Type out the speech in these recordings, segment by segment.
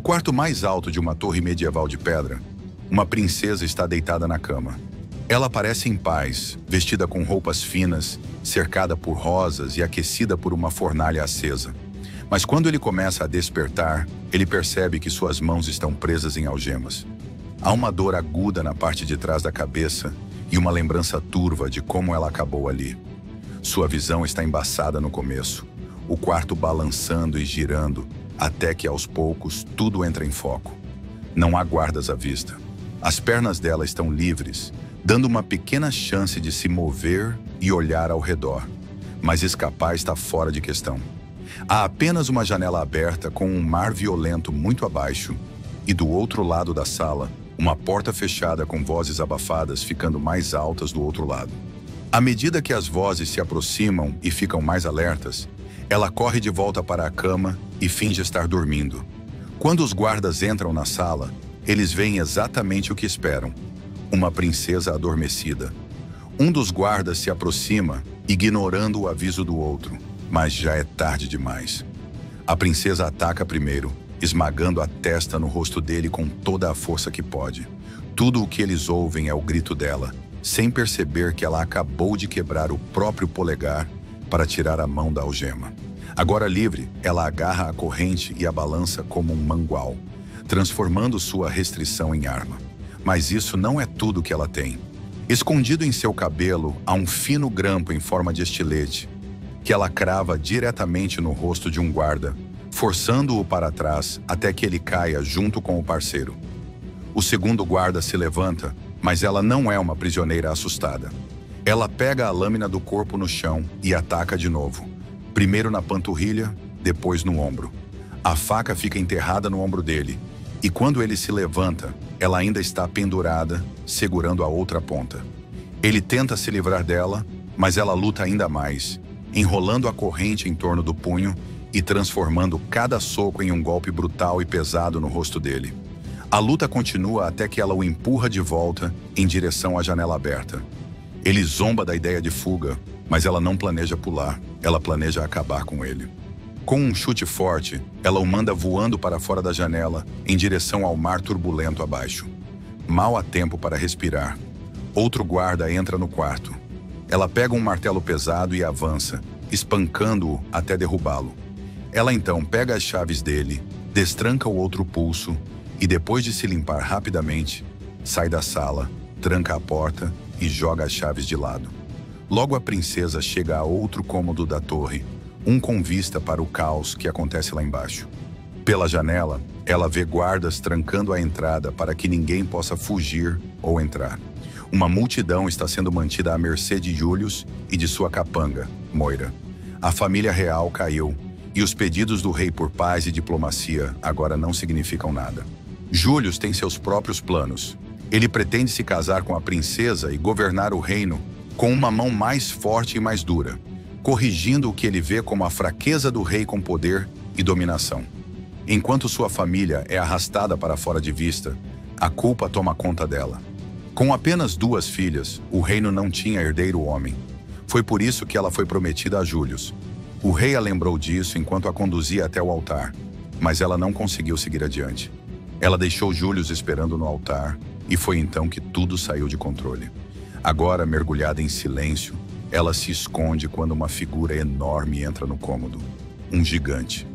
quarto mais alto de uma torre medieval de pedra, uma princesa está deitada na cama. Ela parece em paz, vestida com roupas finas, cercada por rosas e aquecida por uma fornalha acesa. Mas quando ele começa a despertar, ele percebe que suas mãos estão presas em algemas. Há uma dor aguda na parte de trás da cabeça e uma lembrança turva de como ela acabou ali. Sua visão está embaçada no começo, o quarto balançando e girando, até que aos poucos tudo entra em foco. Não há guardas à vista. As pernas dela estão livres, dando uma pequena chance de se mover e olhar ao redor. Mas escapar está fora de questão. Há apenas uma janela aberta com um mar violento muito abaixo e do outro lado da sala, uma porta fechada com vozes abafadas ficando mais altas do outro lado. À medida que as vozes se aproximam e ficam mais alertas, ela corre de volta para a cama e finge estar dormindo. Quando os guardas entram na sala, eles veem exatamente o que esperam: uma princesa adormecida. Um dos guardas se aproxima, ignorando o aviso do outro, mas já é tarde demais. A princesa ataca primeiro, esmagando a testa no rosto dele com toda a força que pode. Tudo o que eles ouvem é o grito dela, sem perceber que ela acabou de quebrar o próprio polegar para tirar a mão da algema. Agora livre, ela agarra a corrente e a balança como um mangual, transformando sua restrição em arma. Mas isso não é tudo que ela tem. Escondido em seu cabelo há um fino grampo em forma de estilete, que ela crava diretamente no rosto de um guarda, forçando-o para trás até que ele caia junto com o parceiro. O segundo guarda se levanta, mas ela não é uma prisioneira assustada. Ela pega a lâmina do corpo no chão e ataca de novo, primeiro na panturrilha, depois no ombro. A faca fica enterrada no ombro dele, e quando ele se levanta, ela ainda está pendurada, segurando a outra ponta. Ele tenta se livrar dela, mas ela luta ainda mais, enrolando a corrente em torno do punho e transformando cada soco em um golpe brutal e pesado no rosto dele. A luta continua até que ela o empurra de volta em direção à janela aberta. Ele zomba da ideia de fuga, mas ela não planeja pular, ela planeja acabar com ele. Com um chute forte, ela o manda voando para fora da janela, em direção ao mar turbulento abaixo. Mal há tempo para respirar. Outro guarda entra no quarto. Ela pega um martelo pesado e avança, espancando-o até derrubá-lo. Ela então pega as chaves dele, destranca o outro pulso e, depois de se limpar rapidamente, sai da sala, tranca a porta e joga as chaves de lado. Logo a princesa chega a outro cômodo da torre, um com vista para o caos que acontece lá embaixo. Pela janela, ela vê guardas trancando a entrada para que ninguém possa fugir ou entrar. Uma multidão está sendo mantida à mercê de Július e de sua capanga, Moira. A família real caiu, e os pedidos do rei por paz e diplomacia agora não significam nada. Július tem seus próprios planos. Ele pretende se casar com a princesa e governar o reino com uma mão mais forte e mais dura, corrigindo o que ele vê como a fraqueza do rei com poder e dominação. Enquanto sua família é arrastada para fora de vista, a culpa toma conta dela. Com apenas 2 filhas, o reino não tinha herdeiro homem. Foi por isso que ela foi prometida a Július. O rei a lembrou disso enquanto a conduzia até o altar, mas ela não conseguiu seguir adiante. Ela deixou Július esperando no altar, e foi então que tudo saiu de controle. Agora, mergulhada em silêncio, ela se esconde quando uma figura enorme entra no cômodo. Um gigante.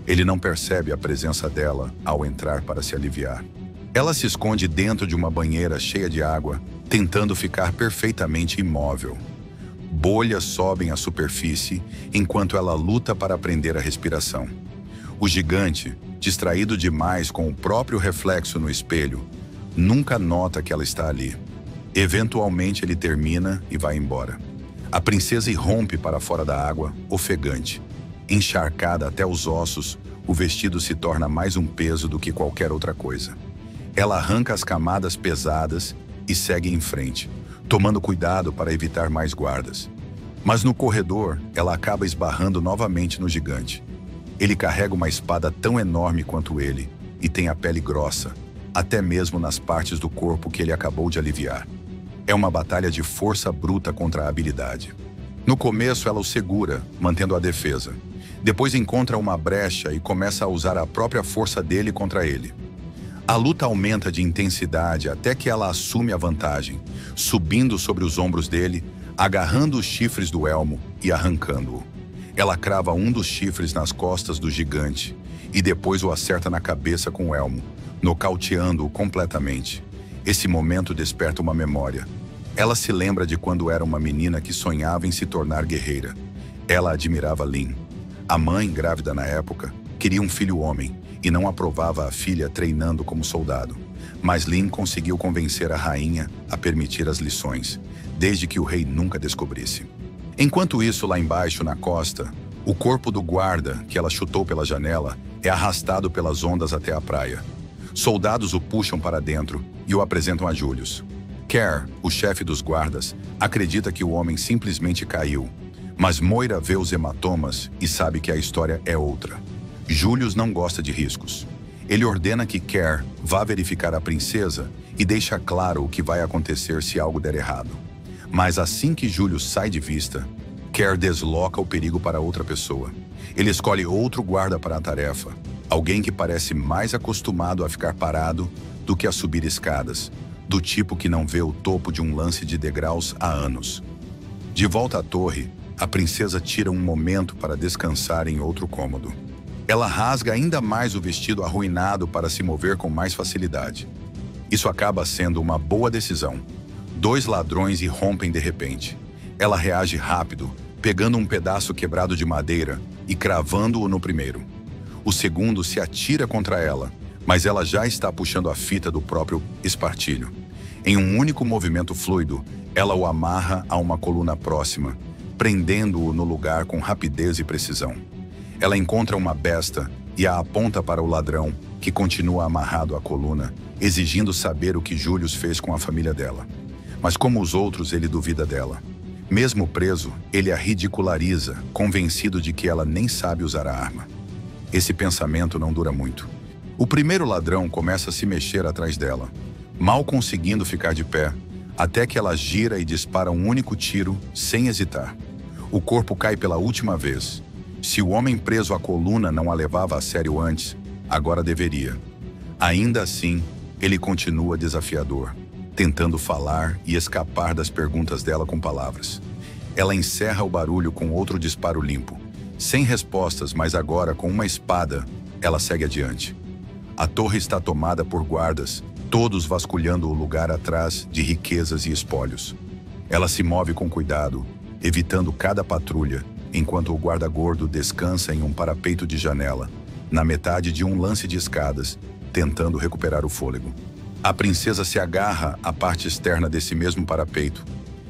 Ele não percebe a presença dela ao entrar para se aliviar. Ela se esconde dentro de uma banheira cheia de água, tentando ficar perfeitamente imóvel. Bolhas sobem à superfície enquanto ela luta para prender a respiração. O gigante, distraído demais com o próprio reflexo no espelho, nunca nota que ela está ali. Eventualmente ele termina e vai embora. A princesa irrompe para fora da água, ofegante. Encharcada até os ossos, o vestido se torna mais um peso do que qualquer outra coisa. Ela arranca as camadas pesadas e segue em frente, tomando cuidado para evitar mais guardas. Mas no corredor, ela acaba esbarrando novamente no gigante. Ele carrega uma espada tão enorme quanto ele e tem a pele grossa, até mesmo nas partes do corpo que ele acabou de aliviar. É uma batalha de força bruta contra a habilidade. No começo, ela o segura, mantendo a defesa. Depois encontra uma brecha e começa a usar a própria força dele contra ele. A luta aumenta de intensidade até que ela assume a vantagem, subindo sobre os ombros dele, agarrando os chifres do elmo e arrancando-o. Ela crava um dos chifres nas costas do gigante e depois o acerta na cabeça com o elmo, nocauteando-o completamente. Esse momento desperta uma memória. Ela se lembra de quando era uma menina que sonhava em se tornar guerreira. Ela admirava Lin. A mãe, grávida na época, queria um filho homem e não aprovava a filha treinando como soldado. Mas Lin conseguiu convencer a rainha a permitir as lições, desde que o rei nunca descobrisse. Enquanto isso, lá embaixo, na costa, o corpo do guarda, que ela chutou pela janela, é arrastado pelas ondas até a praia. Soldados o puxam para dentro e o apresentam a Julius. Kerr, o chefe dos guardas, acredita que o homem simplesmente caiu, mas Moira vê os hematomas e sabe que a história é outra. Julius não gosta de riscos. Ele ordena que Kerr vá verificar a princesa e deixa claro o que vai acontecer se algo der errado. Mas assim que Julius sai de vista, Kerr desloca o perigo para outra pessoa. Ele escolhe outro guarda para a tarefa, alguém que parece mais acostumado a ficar parado do que a subir escadas, do tipo que não vê o topo de um lance de degraus há anos. De volta à torre, a princesa tira um momento para descansar em outro cômodo. Ela rasga ainda mais o vestido arruinado para se mover com mais facilidade. Isso acaba sendo uma boa decisão. 2 ladrões irrompem de repente. Ela reage rápido, pegando um pedaço quebrado de madeira e cravando-o no primeiro. O segundo se atira contra ela, mas ela já está puxando a fita do próprio espartilho. Em um único movimento fluido, ela o amarra a uma coluna próxima, prendendo-o no lugar com rapidez e precisão. Ela encontra uma besta e a aponta para o ladrão, que continua amarrado à coluna, exigindo saber o que Julius fez com a família dela. Mas como os outros, ele duvida dela. Mesmo preso, ele a ridiculariza, convencido de que ela nem sabe usar a arma. Esse pensamento não dura muito. O primeiro ladrão começa a se mexer atrás dela, mal conseguindo ficar de pé, até que ela gira e dispara um único tiro, sem hesitar. O corpo cai pela última vez. Se o homem preso à coluna não a levava a sério antes, agora deveria. Ainda assim, ele continua desafiador, tentando falar e escapar das perguntas dela com palavras. Ela encerra o barulho com outro disparo limpo. Sem respostas, mas agora com uma espada, ela segue adiante. A torre está tomada por guardas, todos vasculhando o lugar atrás de riquezas e espólios. Ela se move com cuidado, evitando cada patrulha, enquanto o guarda-gordo descansa em um parapeito de janela, na metade de um lance de escadas, tentando recuperar o fôlego. A princesa se agarra à parte externa desse mesmo parapeito,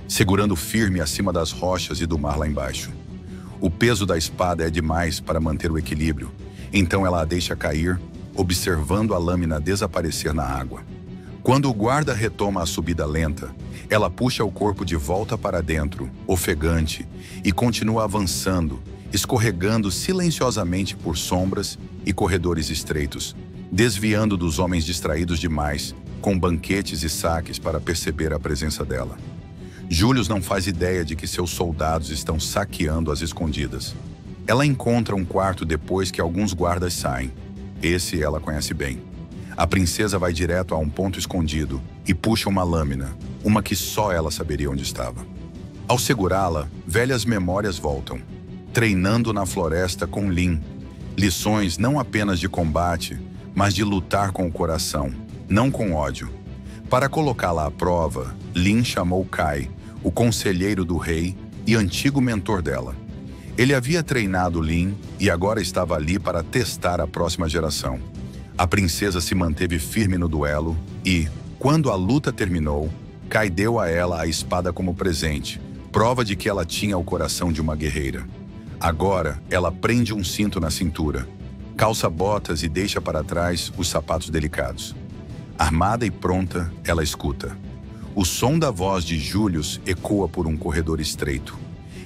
segurando firme acima das rochas e do mar lá embaixo. O peso da espada é demais para manter o equilíbrio, então ela a deixa cair, observando a lâmina desaparecer na água. Quando o guarda retoma a subida lenta, ela puxa o corpo de volta para dentro, ofegante, e continua avançando, escorregando silenciosamente por sombras e corredores estreitos, desviando dos homens distraídos demais, com banquetes e saques para perceber a presença dela. Julius não faz ideia de que seus soldados estão saqueando as escondidas. Ela encontra um quarto depois que alguns guardas saem. Esse ela conhece bem. A princesa vai direto a um ponto escondido e puxa uma lâmina, uma que só ela saberia onde estava. Ao segurá-la, velhas memórias voltam. Treinando na floresta com Lin. Lições não apenas de combate, mas de lutar com o coração, não com ódio. Para colocá-la à prova, Lin chamou Kai, o conselheiro do rei e antigo mentor dela. Ele havia treinado Lin e agora estava ali para testar a próxima geração. A princesa se manteve firme no duelo e, quando a luta terminou, Kai deu a ela a espada como presente, prova de que ela tinha o coração de uma guerreira. Agora, ela prende um cinto na cintura, calça botas e deixa para trás os sapatos delicados. Armada e pronta, ela escuta. O som da voz de Julius ecoa por um corredor estreito.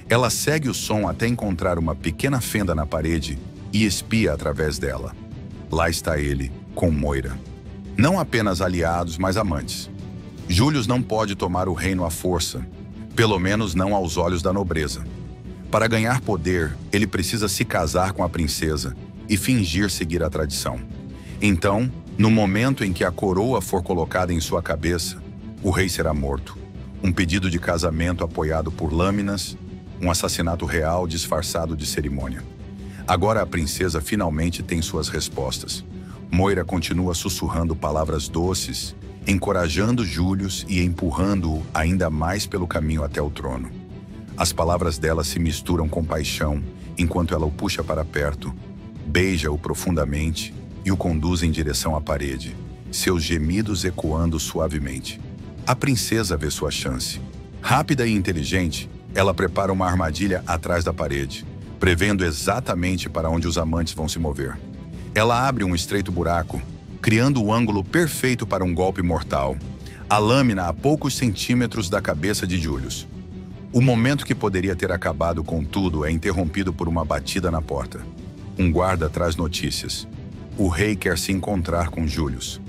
Ela segue o som até encontrar uma pequena fenda na parede e espia através dela. Lá está ele, com Moira. Não apenas aliados, mas amantes. Julius não pode tomar o reino à força, pelo menos não aos olhos da nobreza. Para ganhar poder, ele precisa se casar com a princesa e fingir seguir a tradição. Então, no momento em que a coroa for colocada em sua cabeça, o rei será morto. Um pedido de casamento apoiado por lâminas, um assassinato real disfarçado de cerimônia. Agora a princesa finalmente tem suas respostas. Moira continua sussurrando palavras doces, encorajando Julius e empurrando-o ainda mais pelo caminho até o trono. As palavras dela se misturam com paixão, enquanto ela o puxa para perto, beija-o profundamente e o conduz em direção à parede, seus gemidos ecoando suavemente. A princesa vê sua chance. Rápida e inteligente, ela prepara uma armadilha atrás da parede, prevendo exatamente para onde os amantes vão se mover. Ela abre um estreito buraco, criando o ângulo perfeito para um golpe mortal, a lâmina a poucos centímetros da cabeça de Julius. O momento que poderia ter acabado com tudo é interrompido por uma batida na porta. Um guarda traz notícias. O rei quer se encontrar com Julius.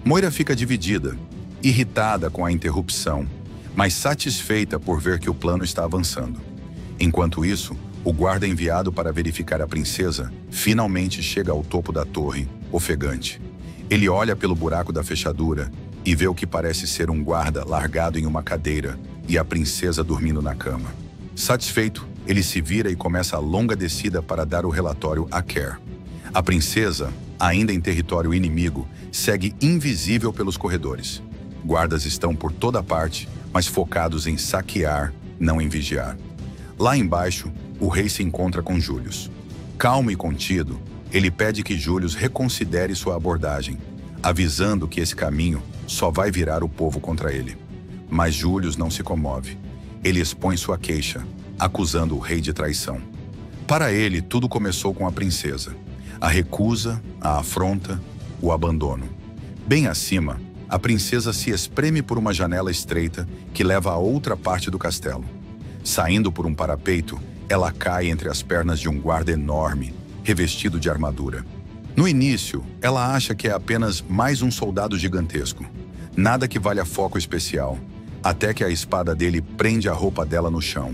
Moira fica dividida, irritada com a interrupção, mas satisfeita por ver que o plano está avançando. Enquanto isso, o guarda enviado para verificar a princesa finalmente chega ao topo da torre, ofegante. Ele olha pelo buraco da fechadura e vê o que parece ser um guarda largado em uma cadeira e a princesa dormindo na cama. Satisfeito, ele se vira e começa a longa descida para dar o relatório a Kerr. A princesa, ainda em território inimigo, segue invisível pelos corredores. Guardas estão por toda parte, mas focados em saquear, não em vigiar. Lá embaixo, o rei se encontra com Julius. Calmo e contido, ele pede que Julius reconsidere sua abordagem, avisando que esse caminho só vai virar o povo contra ele. Mas Julius não se comove. Ele expõe sua queixa, acusando o rei de traição. Para ele, tudo começou com a princesa. A recusa, a afronta, o abandono. Bem acima, a princesa se espreme por uma janela estreita que leva a outra parte do castelo. Saindo por um parapeito, ela cai entre as pernas de um guarda enorme, revestido de armadura. No início, ela acha que é apenas mais um soldado gigantesco. Nada que valha foco especial, até que a espada dele prende a roupa dela no chão.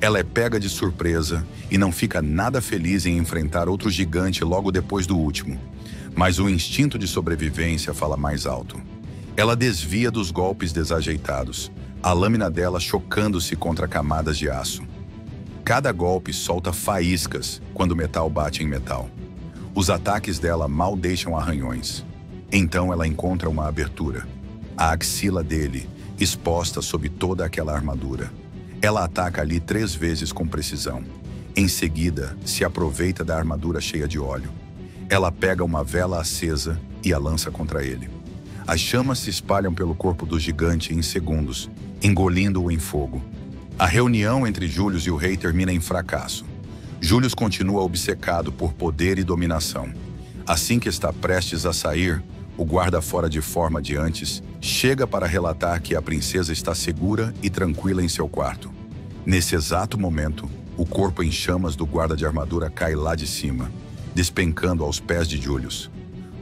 Ela é pega de surpresa e não fica nada feliz em enfrentar outro gigante logo depois do último. Mas o instinto de sobrevivência fala mais alto. Ela desvia dos golpes desajeitados, a lâmina dela chocando-se contra camadas de aço. Cada golpe solta faíscas quando metal bate em metal. Os ataques dela mal deixam arranhões. Então ela encontra uma abertura. A axila dele, exposta sob toda aquela armadura. Ela ataca ali 3 vezes com precisão. Em seguida, se aproveita da armadura cheia de óleo. Ela pega uma vela acesa e a lança contra ele. As chamas se espalham pelo corpo do gigante em segundos, engolindo-o em fogo. A reunião entre Julius e o rei termina em fracasso. Julius continua obcecado por poder e dominação. Assim que está prestes a sair, o guarda fora de forma de antes chega para relatar que a princesa está segura e tranquila em seu quarto. Nesse exato momento, o corpo em chamas do guarda de armadura cai lá de cima, despencando aos pés de Julius.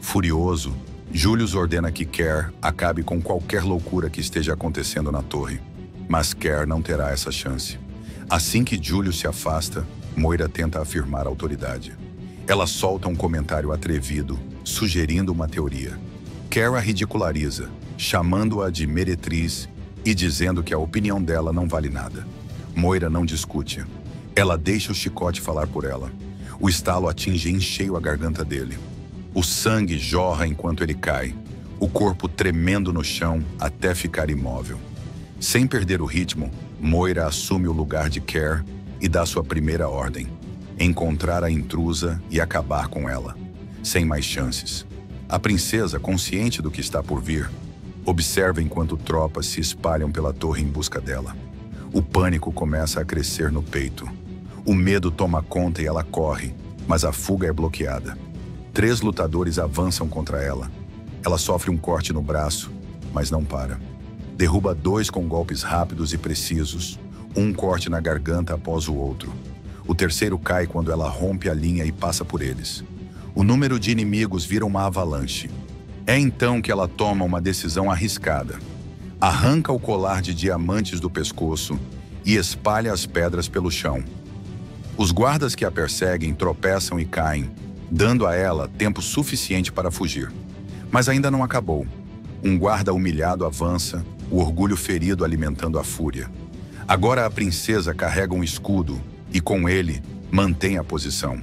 Furioso, Julius ordena que Kerr acabe com qualquer loucura que esteja acontecendo na torre. Mas Kerr não terá essa chance. Assim que Julius se afasta, Moira tenta afirmar a autoridade. Ela solta um comentário atrevido, sugerindo uma teoria. Kerr a ridiculariza, chamando-a de meretriz e dizendo que a opinião dela não vale nada. Moira não discute. Ela deixa o chicote falar por ela. O estalo atinge em cheio a garganta dele. O sangue jorra enquanto ele cai, o corpo tremendo no chão até ficar imóvel. Sem perder o ritmo, Moira assume o lugar de Kerr e dá sua primeira ordem: encontrar a intrusa e acabar com ela. Sem mais chances. A princesa, consciente do que está por vir, observa enquanto tropas se espalham pela torre em busca dela. O pânico começa a crescer no peito. O medo toma conta e ela corre, mas a fuga é bloqueada. 3 lutadores avançam contra ela. Ela sofre um corte no braço, mas não para. Derruba 2 com golpes rápidos e precisos, um corte na garganta após o outro. O terceiro cai quando ela rompe a linha e passa por eles. O número de inimigos vira uma avalanche. É então que ela toma uma decisão arriscada. Arranca o colar de diamantes do pescoço e espalha as pedras pelo chão. Os guardas que a perseguem tropeçam e caem, dando a ela tempo suficiente para fugir. Mas ainda não acabou. Um guarda humilhado avança, o orgulho ferido alimentando a fúria. Agora a princesa carrega um escudo e, com ele, mantém a posição.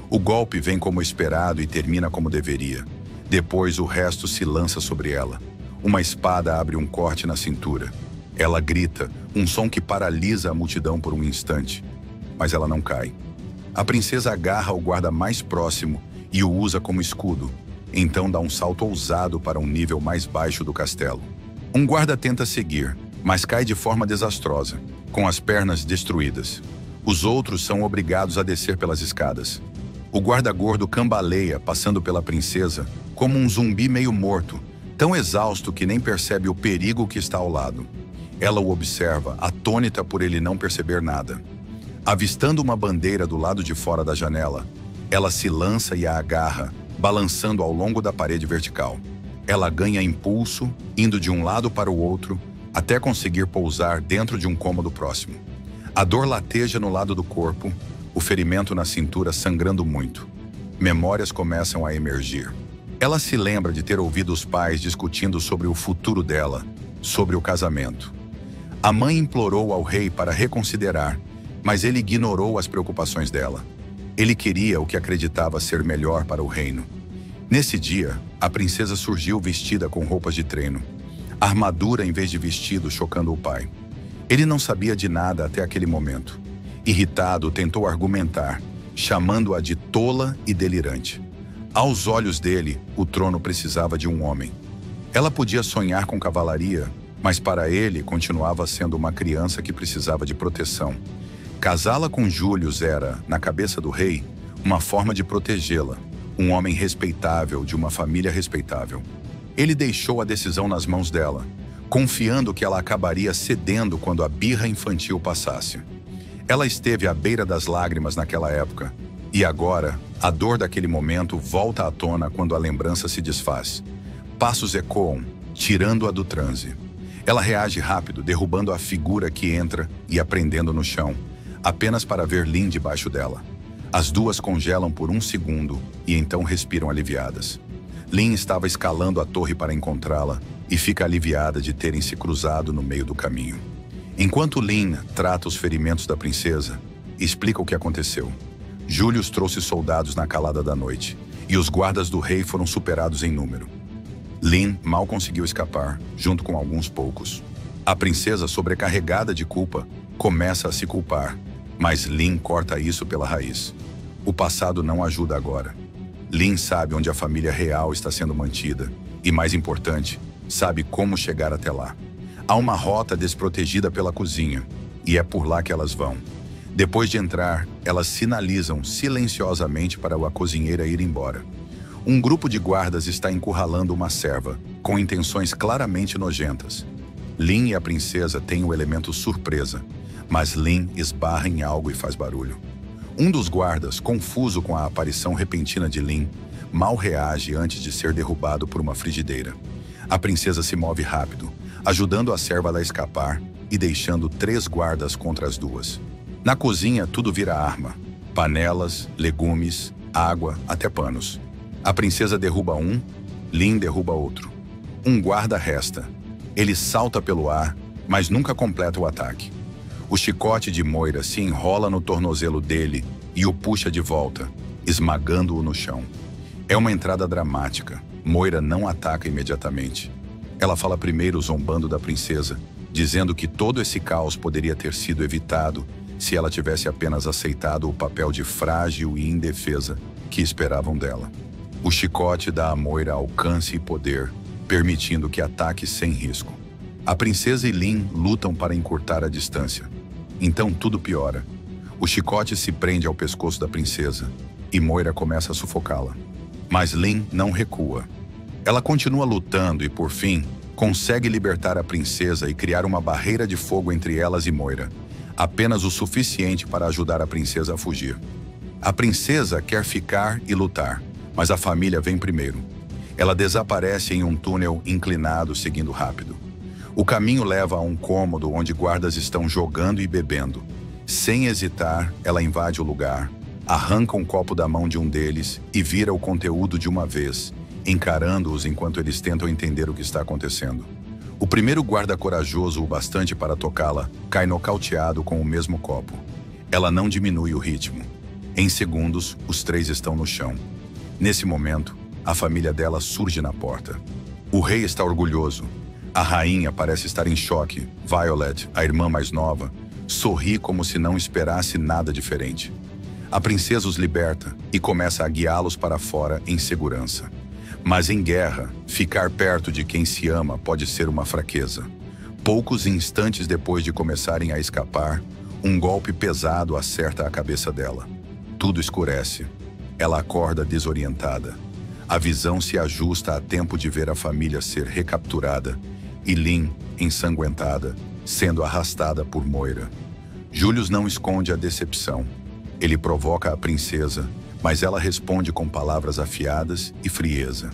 O golpe vem como esperado e termina como deveria. Depois o resto se lança sobre ela. Uma espada abre um corte na cintura. Ela grita, um som que paralisa a multidão por um instante. Mas ela não cai. A princesa agarra o guarda mais próximo e o usa como escudo. Então dá um salto ousado para um nível mais baixo do castelo. Um guarda tenta seguir, mas cai de forma desastrosa, com as pernas destruídas. Os outros são obrigados a descer pelas escadas. O guarda gordo cambaleia, passando pela princesa, como um zumbi meio morto, tão exausto que nem percebe o perigo que está ao lado. Ela o observa, atônita por ele não perceber nada. Avistando uma bandeira do lado de fora da janela, ela se lança e a agarra, balançando ao longo da parede vertical. Ela ganha impulso, indo de um lado para o outro, até conseguir pousar dentro de um cômodo próximo. A dor lateja no lado do corpo, o ferimento na cintura sangrando muito. Memórias começam a emergir. Ela se lembra de ter ouvido os pais discutindo sobre o futuro dela, sobre o casamento. A mãe implorou ao rei para reconsiderar, mas ele ignorou as preocupações dela. Ele queria o que acreditava ser melhor para o reino. Nesse dia, a princesa surgiu vestida com roupas de treino. Armadura em vez de vestido, chocando o pai. Ele não sabia de nada até aquele momento. Irritado, tentou argumentar, chamando-a de tola e delirante. Aos olhos dele, o trono precisava de um homem. Ela podia sonhar com cavalaria, mas para ele continuava sendo uma criança que precisava de proteção. Casá-la com Július era, na cabeça do rei, uma forma de protegê-la, um homem respeitável de uma família respeitável. Ele deixou a decisão nas mãos dela, confiando que ela acabaria cedendo quando a birra infantil passasse. Ela esteve à beira das lágrimas naquela época, e agora, a dor daquele momento volta à tona quando a lembrança se desfaz. Passos ecoam, tirando-a do transe. Ela reage rápido, derrubando a figura que entra e a prendendo no chão, apenas para ver Lin debaixo dela. As duas congelam por um segundo e então respiram aliviadas. Lin estava escalando a torre para encontrá-la e fica aliviada de terem se cruzado no meio do caminho. Enquanto Lin trata os ferimentos da princesa, explica o que aconteceu. Július trouxe soldados na calada da noite e os guardas do rei foram superados em número. Lin mal conseguiu escapar, junto com alguns poucos. A princesa, sobrecarregada de culpa, começa a se culpar, mas Lin corta isso pela raiz. O passado não ajuda agora. Lin sabe onde a família real está sendo mantida e, mais importante, sabe como chegar até lá. Há uma rota desprotegida pela cozinha e é por lá que elas vão. Depois de entrar, elas sinalizam silenciosamente para a cozinheira ir embora. Um grupo de guardas está encurralando uma serva, com intenções claramente nojentas. Lin e a princesa têm o elemento surpresa, mas Lin esbarra em algo e faz barulho. Um dos guardas, confuso com a aparição repentina de Lin, mal reage antes de ser derrubado por uma frigideira. A princesa se move rápido, ajudando a serva a escapar e deixando 3 guardas contra as duas. Na cozinha, tudo vira arma. Panelas, legumes, água, até panos. A princesa derruba um, Lin derruba outro. Um guarda resta. Ele salta pelo ar, mas nunca completa o ataque. O chicote de Moira se enrola no tornozelo dele e o puxa de volta, esmagando-o no chão. É uma entrada dramática. Moira não ataca imediatamente. Ela fala primeiro zombando da princesa, dizendo que todo esse caos poderia ter sido evitado se ela tivesse apenas aceitado o papel de frágil e indefesa que esperavam dela. O chicote dá a Moira alcance e poder, permitindo que ataque sem risco. A princesa e Lin lutam para encurtar a distância. Então tudo piora. O chicote se prende ao pescoço da princesa e Moira começa a sufocá-la. Mas Lin não recua. Ela continua lutando e, por fim, consegue libertar a princesa e criar uma barreira de fogo entre elas e Moira, apenas o suficiente para ajudar a princesa a fugir. A princesa quer ficar e lutar, mas a família vem primeiro. Ela desaparece em um túnel inclinado, seguindo rápido. O caminho leva a um cômodo onde guardas estão jogando e bebendo. Sem hesitar, ela invade o lugar, arranca um copo da mão de um deles e vira o conteúdo de uma vez, encarando-os enquanto eles tentam entender o que está acontecendo. O primeiro guarda corajoso o bastante para tocá-la cai nocauteado com o mesmo copo. Ela não diminui o ritmo. Em segundos, os três estão no chão. Nesse momento, a família dela surge na porta. O rei está orgulhoso. A rainha parece estar em choque. Violet, a irmã mais nova, sorri como se não esperasse nada diferente. A princesa os liberta e começa a guiá-los para fora em segurança. Mas em guerra, ficar perto de quem se ama pode ser uma fraqueza. Poucos instantes depois de começarem a escapar, um golpe pesado acerta a cabeça dela. Tudo escurece. Ela acorda desorientada. A visão se ajusta a tempo de ver a família ser recapturada e Lynn, ensanguentada, sendo arrastada por Moira. Julius não esconde a decepção. Ele provoca a princesa, mas ela responde com palavras afiadas e frieza.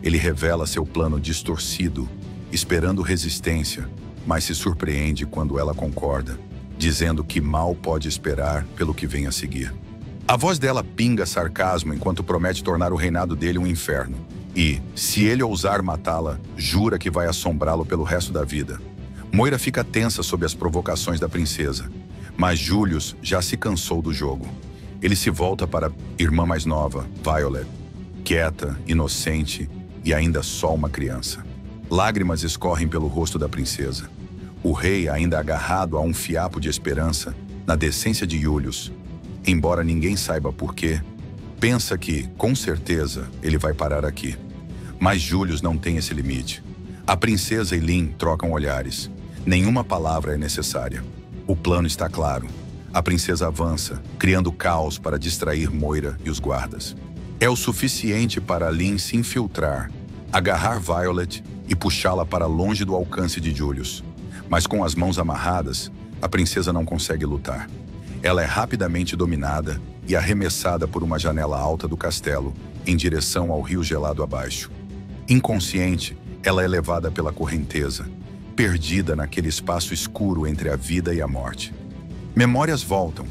Ele revela seu plano distorcido, esperando resistência, mas se surpreende quando ela concorda, dizendo que mal pode esperar pelo que vem a seguir. A voz dela pinga sarcasmo enquanto promete tornar o reinado dele um inferno. E, se ele ousar matá-la, jura que vai assombrá-lo pelo resto da vida. Moira fica tensa sob as provocações da princesa, mas Julius já se cansou do jogo. Ele se volta para a irmã mais nova, Violet, quieta, inocente e ainda só uma criança. Lágrimas escorrem pelo rosto da princesa. O rei, ainda agarrado a um fiapo de esperança, na decência de Julius, embora ninguém saiba por quê, pensa que, com certeza, ele vai parar aqui. Mas Julius não tem esse limite. A princesa e Lynn trocam olhares. Nenhuma palavra é necessária. O plano está claro. A princesa avança, criando caos para distrair Moira e os guardas. É o suficiente para Lynn se infiltrar, agarrar Violet e puxá-la para longe do alcance de Julius. Mas com as mãos amarradas, a princesa não consegue lutar. Ela é rapidamente dominada e arremessada por uma janela alta do castelo, em direção ao rio gelado abaixo. Inconsciente, ela é levada pela correnteza, perdida naquele espaço escuro entre a vida e a morte. Memórias voltam.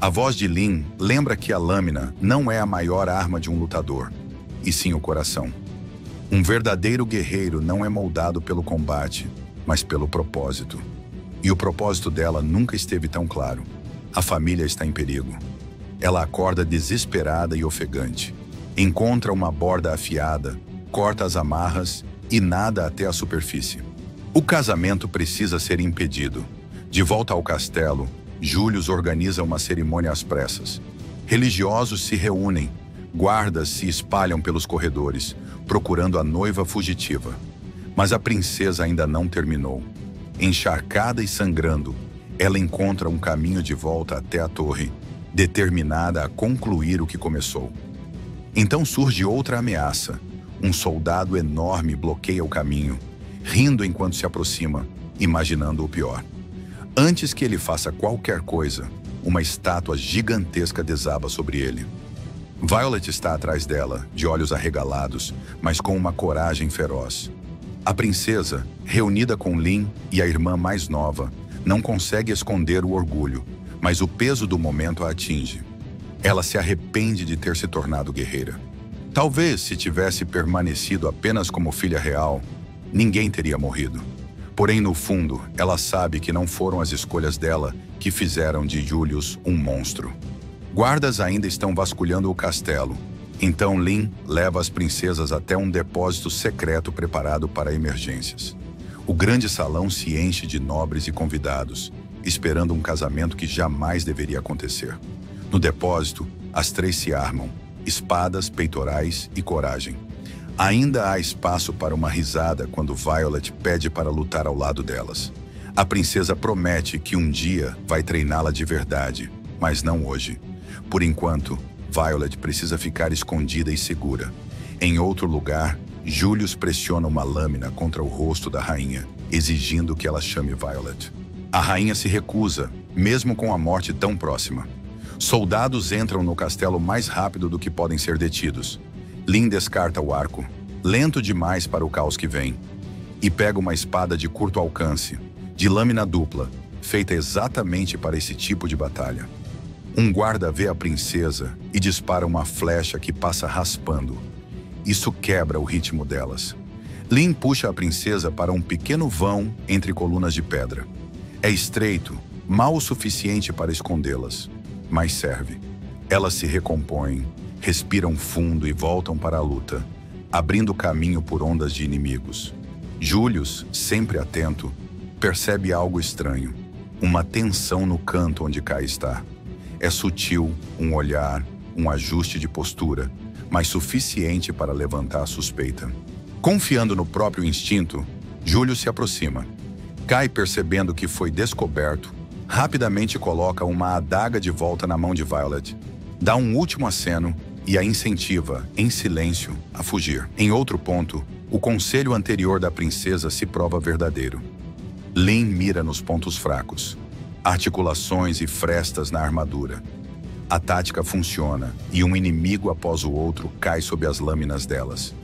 A voz de Lynn lembra que a lâmina não é a maior arma de um lutador, e sim o coração. Um verdadeiro guerreiro não é moldado pelo combate, mas pelo propósito. E o propósito dela nunca esteve tão claro. A família está em perigo. Ela acorda desesperada e ofegante. Encontra uma borda afiada, corta as amarras e nada até a superfície. O casamento precisa ser impedido. De volta ao castelo, Julius organiza uma cerimônia às pressas. Religiosos se reúnem, guardas se espalham pelos corredores, procurando a noiva fugitiva. Mas a princesa ainda não terminou. Encharcada e sangrando, ela encontra um caminho de volta até a torre, determinada a concluir o que começou. Então surge outra ameaça. Um soldado enorme bloqueia o caminho, rindo enquanto se aproxima, imaginando o pior. Antes que ele faça qualquer coisa, uma estátua gigantesca desaba sobre ele. Violet está atrás dela, de olhos arregalados, mas com uma coragem feroz. A princesa, reunida com Lynn e a irmã mais nova, não consegue esconder o orgulho, mas o peso do momento a atinge. Ela se arrepende de ter se tornado guerreira. Talvez, se tivesse permanecido apenas como filha real, ninguém teria morrido. Porém, no fundo, ela sabe que não foram as escolhas dela que fizeram de Julius um monstro. Guardas ainda estão vasculhando o castelo. Então Lynn leva as princesas até um depósito secreto preparado para emergências. O grande salão se enche de nobres e convidados, esperando um casamento que jamais deveria acontecer. No depósito, as três se armam, espadas, peitorais e coragem. Ainda há espaço para uma risada quando Violet pede para lutar ao lado delas. A princesa promete que um dia vai treiná-la de verdade, mas não hoje. Por enquanto, Violet precisa ficar escondida e segura. Em outro lugar, Julius pressiona uma lâmina contra o rosto da rainha, exigindo que ela chame Violet. A rainha se recusa, mesmo com a morte tão próxima. Soldados entram no castelo mais rápido do que podem ser detidos. Lynn descarta o arco, lento demais para o caos que vem, e pega uma espada de curto alcance, de lâmina dupla, feita exatamente para esse tipo de batalha. Um guarda vê a princesa e dispara uma flecha que passa raspando. Isso quebra o ritmo delas. Lin puxa a princesa para um pequeno vão entre colunas de pedra. É estreito, mal o suficiente para escondê-las, mas serve. Elas se recompõem, respiram fundo e voltam para a luta, abrindo caminho por ondas de inimigos. Julius, sempre atento, percebe algo estranho, uma tensão no canto onde Kai está. É sutil, um olhar, um ajuste de postura, mas suficiente para levantar a suspeita. Confiando no próprio instinto, Julius se aproxima. Kai, percebendo que foi descoberto, rapidamente coloca uma adaga de volta na mão de Violet, dá um último aceno e a incentiva, em silêncio, a fugir. Em outro ponto, o conselho anterior da princesa se prova verdadeiro. Lin mira nos pontos fracos, articulações e frestas na armadura. A tática funciona e um inimigo após o outro cai sob as lâminas delas.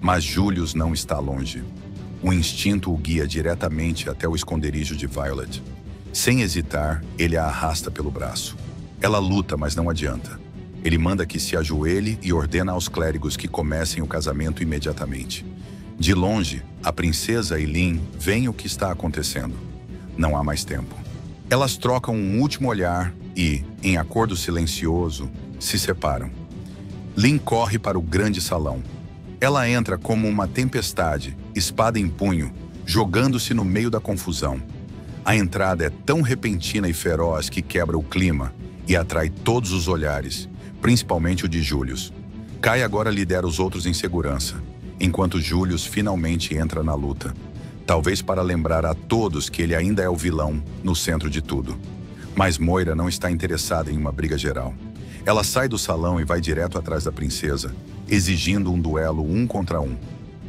Mas Julius não está longe. O instinto o guia diretamente até o esconderijo de Violet. Sem hesitar, ele a arrasta pelo braço. Ela luta, mas não adianta. Ele manda que se ajoelhe e ordena aos clérigos que comecem o casamento imediatamente. De longe, a princesa e Lin veem o que está acontecendo. Não há mais tempo. Elas trocam um último olhar e, em acordo silencioso, se separam. Lin corre para o grande salão. Ela entra como uma tempestade, espada em punho, jogando-se no meio da confusão. A entrada é tão repentina e feroz que quebra o clima e atrai todos os olhares, principalmente o de Julius. Kai agora lidera os outros em segurança, enquanto Julius finalmente entra na luta. Talvez para lembrar a todos que ele ainda é o vilão no centro de tudo. Mas Moira não está interessada em uma briga geral. Ela sai do salão e vai direto atrás da princesa, exigindo um duelo 1 contra 1.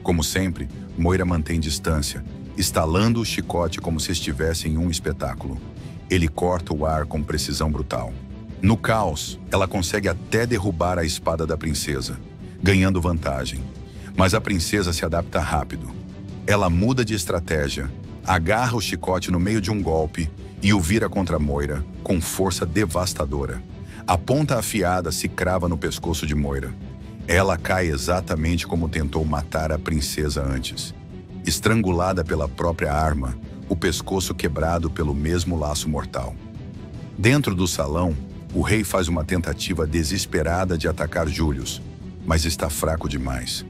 Como sempre, Moira mantém distância, estalando o chicote como se estivesse em um espetáculo. Ele corta o ar com precisão brutal. No caos, ela consegue até derrubar a espada da princesa, ganhando vantagem. Mas a princesa se adapta rápido. Ela muda de estratégia, agarra o chicote no meio de um golpe e o vira contra Moira, com força devastadora. A ponta afiada se crava no pescoço de Moira. Ela cai exatamente como tentou matar a princesa antes. Estrangulada pela própria arma, o pescoço quebrado pelo mesmo laço mortal. Dentro do salão, o rei faz uma tentativa desesperada de atacar Julius, mas está fraco demais.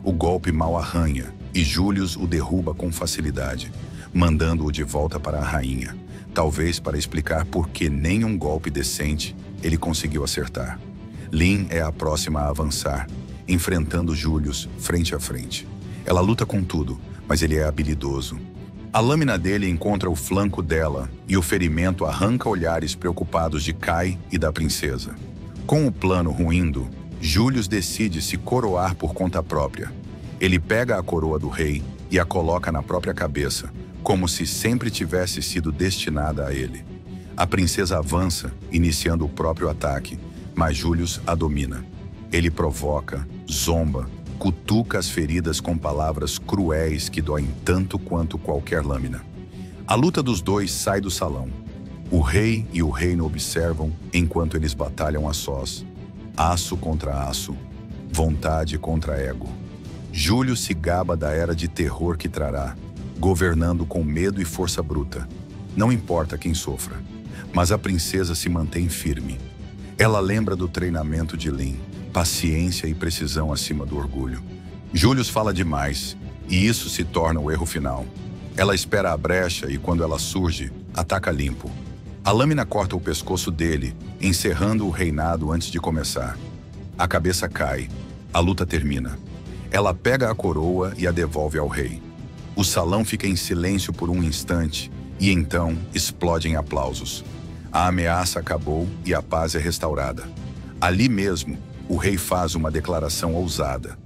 O golpe mal arranha e Julius o derruba com facilidade, mandando-o de volta para a rainha, talvez para explicar por que nem um golpe decente ele conseguiu acertar. Lin é a próxima a avançar, enfrentando Julius frente a frente. Ela luta com tudo, mas ele é habilidoso. A lâmina dele encontra o flanco dela e o ferimento arranca olhares preocupados de Kai e da princesa. Com o plano ruindo, Julius decide se coroar por conta própria. Ele pega a coroa do rei e a coloca na própria cabeça, como se sempre tivesse sido destinada a ele. A princesa avança, iniciando o próprio ataque, mas Julius a domina. Ele provoca, zomba, cutuca as feridas com palavras cruéis que doem tanto quanto qualquer lâmina. A luta dos dois sai do salão. O rei e o reino observam enquanto eles batalham a sós. Aço contra aço, vontade contra ego. Júlio se gaba da era de terror que trará, governando com medo e força bruta. Não importa quem sofra, mas a princesa se mantém firme. Ela lembra do treinamento de Lin, paciência e precisão acima do orgulho. Julius fala demais, e isso se torna o erro final. Ela espera a brecha e, quando ela surge, ataca limpo. A lâmina corta o pescoço dele, encerrando o reinado antes de começar. A cabeça cai. A luta termina. Ela pega a coroa e a devolve ao rei. O salão fica em silêncio por um instante e então explode em aplausos. A ameaça acabou e a paz é restaurada. Ali mesmo, o rei faz uma declaração ousada.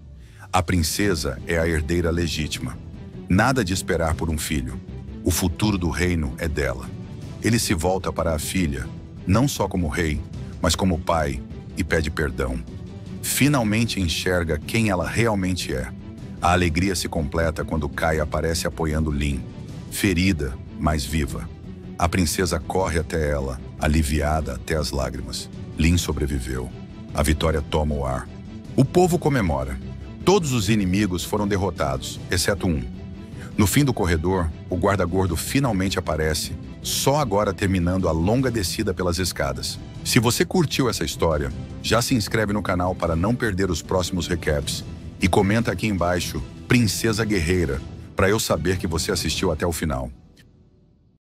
A princesa é a herdeira legítima. Nada de esperar por um filho. O futuro do reino é dela. Ele se volta para a filha, não só como rei, mas como pai, e pede perdão. Finalmente enxerga quem ela realmente é. A alegria se completa quando Kai aparece apoiando Lin, ferida, mas viva. A princesa corre até ela, aliviada até as lágrimas. Lin sobreviveu. A Vitória toma o ar. O povo comemora. Todos os inimigos foram derrotados, exceto um. No fim do corredor, o guarda-gordo finalmente aparece, só agora terminando a longa descida pelas escadas. Se você curtiu essa história, já se inscreve no canal para não perder os próximos recaps e comenta aqui embaixo, Princesa Guerreira, para eu saber que você assistiu até o final.